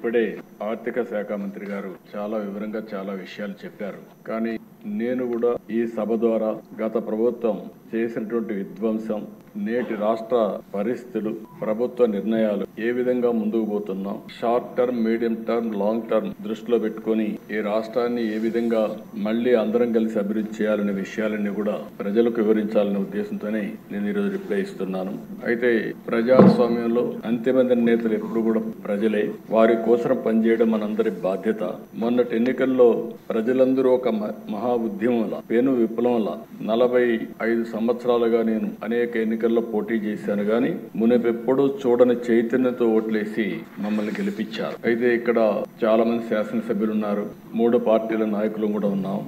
ఇప్పుడే ఆర్థిక శాఖ మంత్రి గారు చాలా వివరంగా చాలా విషయాలు చెప్పారు. కానీ నేను కూడా ఈ సభ ద్వారా గత ప్రభుత్వం చేసినటువంటి విధ్వంసం, నేటి రాష్ట్ర పరిస్థితులు, ప్రభుత్వ నిర్ణయాలు ఏ విధంగా ముందుకు పోతున్నాం, short term, medium term, long term దృష్టిలో పెట్టుకుని ఈ రాష్ట్రాన్ని ఏ విధంగా మళ్లీ అందరం కలిసి అభివృద్ధి చేయాలనే విషయాలన్నీ కూడా ప్రజలకు వివరించాలనే ఉద్దేశంతోనే నేను ఈరోజు రిప్లై ఇస్తున్నాను. అయితే ప్రజాస్వామ్యంలో అంతిమ నిర్ణేతలు ఎప్పుడు కూడా ప్రజలే. వారి కోసం పనిచేయడం మనందరి బాధ్యత. మొన్నటి ఎన్నికల్లో ప్రజలందరూ ఒక మహా ఉద్యమంలా, పెను విప్లవంలా 45 సంవత్సరాలుగా నేను అనేక ఎన్నికల్లో పోటీ చేశాను. గాని మునుపెప్పుడు చూడని చైతన్యంతో ఓట్లేసి మమ్మల్ని గెలిపించారు. అయితే ఇక్కడ చాలా మంది శాసనసభ్యులు ఉన్నారు, 3 పార్టీల నాయకులు కూడా ఉన్నాం.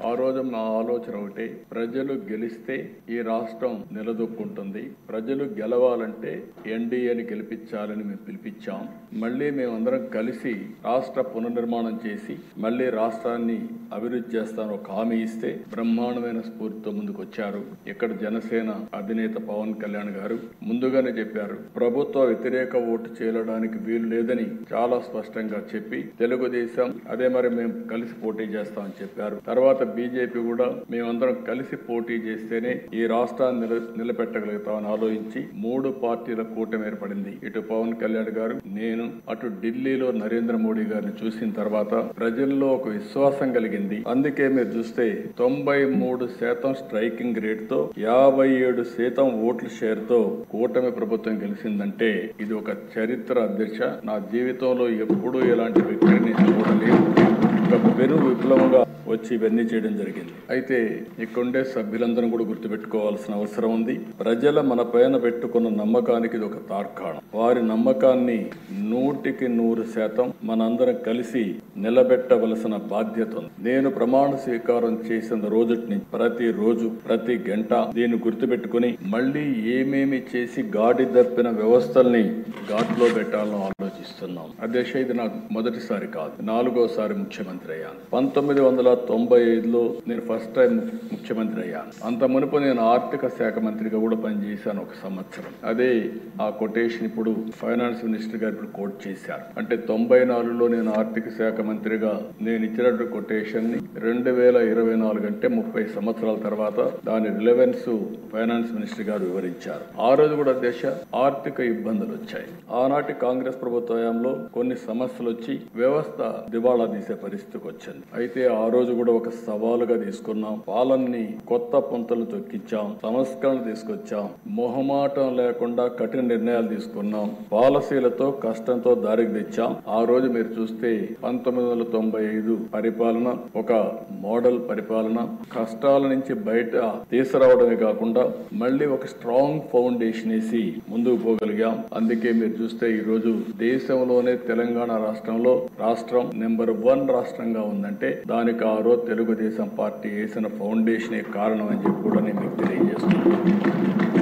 ఆ రోజు మా ఆలోచన ఒకటి, ప్రజలు గెలిస్తే ఈ రాష్ట్రం నిలదొక్కుంటుంది. ప్రజలు గెలవాలంటే ఎన్డీఏని గెలిపించాలని మేము పిలిపించాం. మళ్ళీ మేమందరం కలిసి రాష్ట్ర పునర్నిర్మాణం చేసి మళ్ళీ రాష్ట్రాన్ని అభివృద్ధి చేస్తాను ఒక హామీ ఇస్తే బ్రహ్మాండమైన స్ఫూర్తితో ముందుకు వచ్చారు. ఇక్కడ జనసేన అధినేత పవన్ కళ్యాణ్ గారు ముందుగానే చెప్పారు, ప్రభుత్వ వ్యతిరేక ఓటు చేయడానికి వీలు లేదని చాలా స్పష్టంగా చెప్పి, తెలుగుదేశం అదే మరి మేము కలిసి పోటీ చేస్తామని చెప్పారు. తర్వాత బీజేపీ కూడా మేమందరం కలిసి పోటీ చేస్తేనే ఈ రాష్ట్రాన్ని నిలబెట్టగలుగుతామని ఆలోచించి 3 పార్టీల కూటమి ఏర్పడింది. ఇటు పవన్ కళ్యాణ్ గారు, నేను, అటు ఢిల్లీలో నరేంద్ర మోడీ గారిని చూసిన తర్వాత ప్రజల్లో ఒక విశ్వాసం కలిగింది. అందుకే మీరు చూస్తే 93% స్ట్రైకింగ్ రేట్ తో 57% ఓట్ల షేర్ తో కూటమి ప్రభుత్వం గెలిచిందంటే ఇది ఒక చరిత్ర అధ్యక్ష. నా జీవితంలో ఎప్పుడూ ఇలాంటి వ్యక్తిని చూడలేదు. ఒక పెను విప్లవంగా వచ్చి ఇవన్నీ చేయడం జరిగింది. అయితే ఇక్కడుండే సభ్యులందరూ కూడా గుర్తుపెట్టుకోవాల్సిన అవసరం ఉంది. ప్రజల మన పైన పెట్టుకున్న నమ్మకానికి ఇది ఒక తార్కాణం. వారి నమ్మకాన్ని 100% మనందరం కలిసి నిలబెట్టవలసిన బాధ్యత ఉంది. నేను ప్రమాణ స్వీకారం చేసిన రోజుని ప్రతి రోజు ప్రతి గంట దీన్ని గుర్తుపెట్టుకుని మళ్ళీ ఏమేమి చేసి గాడి తప్పిన వ్యవస్థల్ని ఘాట్లో పెట్టాలని ఆలోచిస్తున్నాం. అధ్యక్ష, ఇది నాకు మొదటిసారి కాదు, 4వసారి ముఖ్యమంత్రి అయ్యాను. 1995లో నేను ఫస్ట్ టైం ముఖ్యమంత్రి అయ్యాను. అంత మునుపు నేను ఆర్థిక శాఖ మంత్రిగా కూడా పనిచేశాను 1 సంవత్సరం. అదే ఆ కొటేషన్ ఇప్పుడు ఫైనాన్స్ మినిస్టర్ గారు ఇప్పుడు కోట్ చేశారు. అంటే 94లో నేను ఆర్థిక శాఖ మంత్రిగా నేను ఇచ్చినటువంటి కొటేషన్ ని 2024 అంటే 30 సంవత్సరాల తర్వాత దాని రిలవెన్స్ ఫైనాన్స్ మినిస్టర్ గారు వివరించారు. ఆ రోజు కూడా దేశ ఆర్థిక ఇబ్బందులు వచ్చాయి. ఆనాటి కాంగ్రెస్ ప్రభుత్వంలో కొన్ని సమస్యలు వచ్చి వ్యవస్థ దివాళా తీసే పరిస్థితికి వచ్చింది. అయితే ఆ రోజు కూడా ఒక సవాలుగా తీసుకున్నాం. పాలనని కొత్త పుంతలు తొక్కించాం, సంస్కరణ తీసుకొచ్చాం, మొహమాటం లేకుండా కఠిన నిర్ణయాలు తీసుకున్నాం, పాలసీలతో కష్టంతో దారికి తెచ్చాం. ఆ రోజు మీరు చూస్తే 1995 పరిపాలన ఒక మోడల్ పరిపాలన. కష్టాల నుంచి బయట తీసుకురావడమే కాకుండా మళ్ళీ ఒక స్ట్రాంగ్ ఫౌండేషన్ వేసి ముందుకు పోగలిగాం. అందుకే మీరు చూస్తే ఈ రోజు దేశంలోనే తెలంగాణ రాష్ట్రం నెంబర్ 1 రాష్ట్రంగా ఉందంటే దానికి ఆ రోజు తెలుగుదేశం పార్టీ వేసిన ఫౌండేషనే కారణం అని చెప్పి కూడా నేను మీకు తెలియజేస్తున్నాను.